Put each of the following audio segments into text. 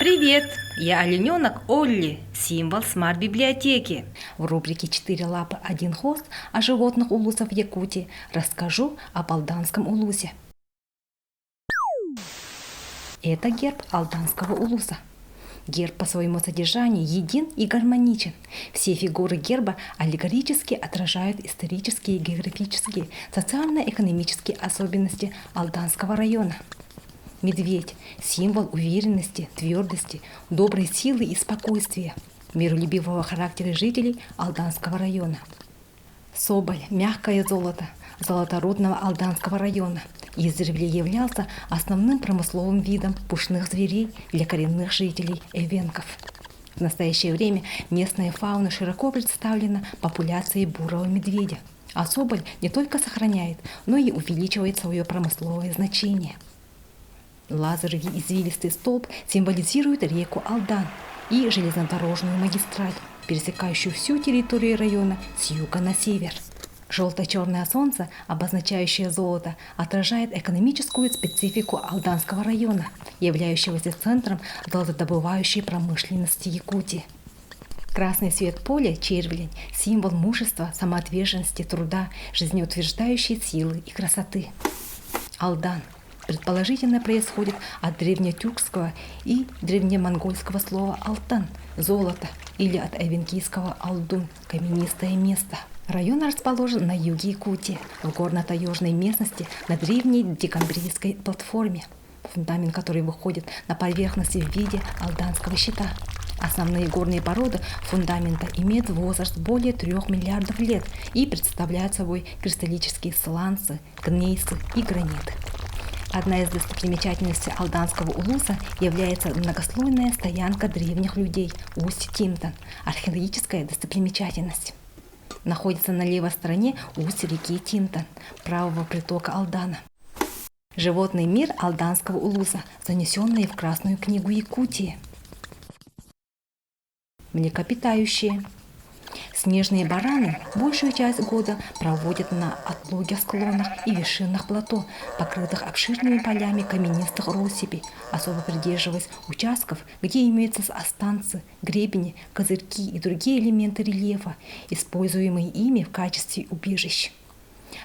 Привет! Я олененок Олли, символ смарт-библиотеки. В рубрике «Четыре лапы, один хвост» о животных улусов Якутии расскажу об Алданском улусе. Это герб Алданского улуса. Герб по своему содержанию един и гармоничен. Все фигуры герба аллегорически отражают исторические, географические, социально-экономические особенности Алданского района. Медведь – символ уверенности, твердости, доброй силы и спокойствия, миролюбивого характера жителей Алданского района. Соболь – мягкое золото золотородного Алданского района. Издревле являлся основным промысловым видом пушных зверей для коренных жителей эвенков. В настоящее время местная фауна широко представлена популяцией бурого медведя, а соболь не только сохраняет, но и увеличивает свое промысловое значение. Лазеревый извилистый столб символизирует реку Алдан и железнодорожную магистраль, пересекающую всю территорию района с юга на север. Желто-черное солнце, обозначающее золото, отражает экономическую специфику Алданского района, являющегося центром золотодобывающей промышленности Якутии. Красный цвет поля – червлень, символ мужества, самоотверженности, труда, жизнеутверждающей силы и красоты. Алдан предположительно происходит от древнетюркского и древнемонгольского слова «алтан» – «золото» или от эвенкийского «алдун» – «каменистое место». Район расположен на юге Якутии, в горно-таежной местности на древней декамбрийской платформе, фундамент которой выходит на поверхность в виде алданского щита. Основные горные породы фундамента имеют возраст более 3 миллиардов лет и представляют собой кристаллические сланцы, гнейсы и граниты. Одна из достопримечательностей Алданского улуса является многослойная стоянка древних людей Усть-Тимтан, археологическая достопримечательность. Находится на левой стороне устья реки Тимтан, правого притока Алдана. Животный мир Алданского улуса, занесенный в Красную книгу Якутии. Млекопитающие. Снежные бараны большую часть года проводят на отлогих склонах и вершинах плато, покрытых обширными полями каменистых россыпей, особо придерживаясь участков, где имеются останцы, гребени, козырьки и другие элементы рельефа, используемые ими в качестве убежищ.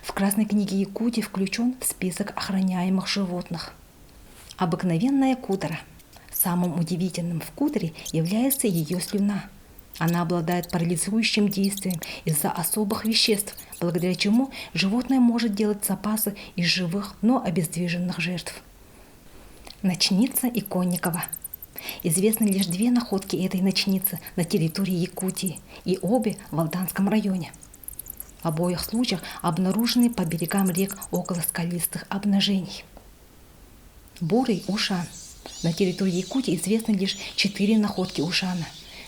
В Красной книге Якутии включен в список охраняемых животных. Обыкновенная кудра. Самым удивительным в кудре является ее слюна. Она обладает парализующим действием из-за особых веществ, благодаря чему животное может делать запасы из живых, но обездвиженных жертв. Ночница иконникова. Известны лишь 2 находки этой ночницы на территории Якутии, и обе в Алданском районе. В обоих случаях обнаружены по берегам рек около скалистых обнажений. Бурый ушан. На территории Якутии известны лишь 4 находки ушана.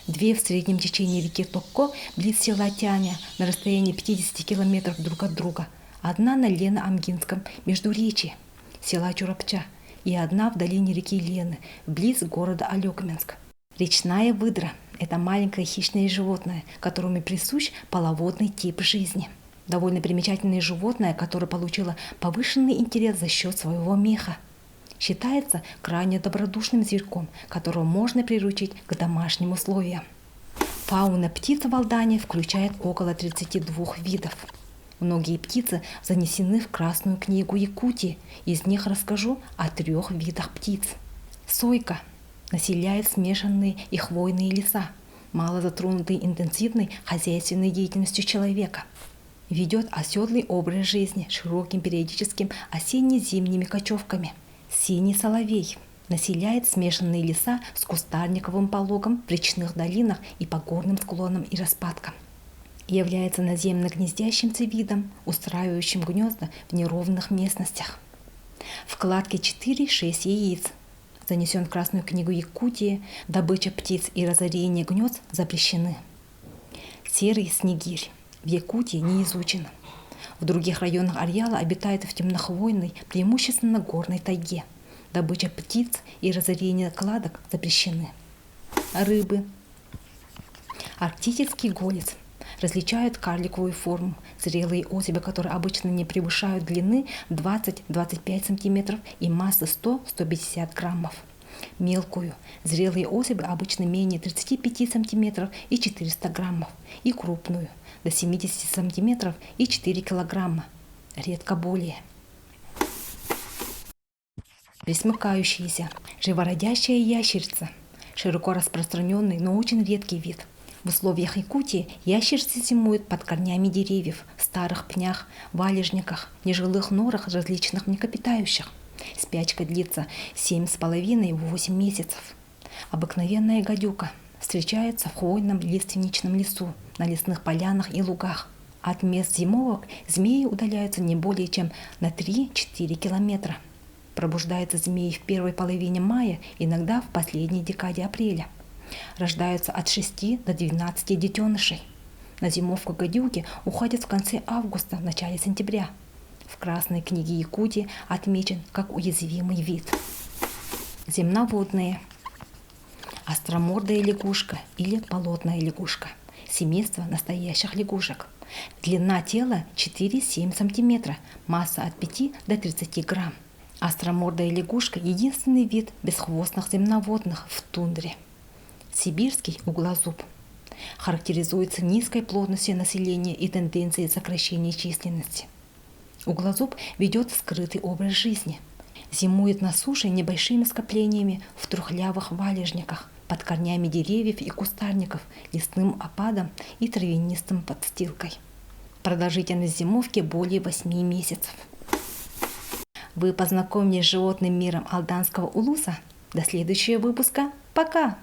2 в среднем течении реки Токко, близ села Тяня, на расстоянии 50 километров друг от друга. 1 на Лено-Амгинском междуречье, села Чурапча, и 1 в долине реки Лены, близ города Алекменск. Речная выдра – это маленькое хищное животное, которому присущ половодный тип жизни. Довольно примечательное животное, которое получило повышенный интерес за счет своего меха. Считается крайне добродушным зверьком, которого можно приручить к домашним условиям. Фауна птиц в Алдане включает около 32 видов. Многие птицы занесены в Красную книгу Якутии, из них расскажу о 3 видах птиц. Сойка населяет смешанные и хвойные леса, мало затронутые интенсивной хозяйственной деятельностью человека. Ведет оседлый образ жизни с широким периодическим осенне-зимними кочевками. Синий соловей населяет смешанные леса с кустарниковым пологом в речных долинах и по горным склонам и распадкам. Является наземно гнездящимся видом, устраивающим гнезда в неровных местностях. В кладке 4-6 яиц. Занесен в Красную книгу Якутии, добыча птиц и разорение гнезд запрещены. Серый снегирь в Якутии не изучен. В других районах ареала обитает в темнохвойной, преимущественно горной тайге. Добыча птиц и разорение кладок запрещены. Рыбы. Арктический голец. Различают карликовую форму, зрелые особи, которые обычно не превышают длины 20-25 см и массы 100-150 граммов. Мелкую. Зрелые особи обычно менее 35 см и 400 граммов. И крупную. До 70 см и 4 килограмма. Редко более. Пресмыкающаяся. Живородящая ящерица. Широко распространенный, но очень редкий вид. В условиях Якутии ящерицы зимуют под корнями деревьев, в старых пнях, валежниках, нежилых норах различных млекопитающих. Спячка длится 7,5-8 месяцев. Обыкновенная гадюка встречается в хвойном лиственничном лесу, на лесных полянах и лугах. От мест зимовок змеи удаляются не более чем на 3-4 километра. Пробуждаются змеи в первой половине мая, иногда в последней декаде апреля. Рождаются от 6 до 12 детенышей. На зимовку гадюки уходят в конце августа, в начале сентября. В Красной книге Якутии отмечен как уязвимый вид. Земноводные. Остромордая лягушка или болотная лягушка. Семейство настоящих лягушек. Длина тела 4-7 см, масса от 5 до 30 грамм. Остромордая лягушка – единственный вид бесхвостных земноводных в тундре. Сибирский углозуб. Характеризуется низкой плотностью населения и тенденцией сокращения численности. Углозуб ведет скрытый образ жизни. Зимует на суше небольшими скоплениями в трухлявых валежниках, под корнями деревьев и кустарников, лесным опадом и травянистым подстилкой. Продолжительность зимовки более 8 месяцев. Вы познакомились с животным миром Алданского улуса? До следующего выпуска. Пока!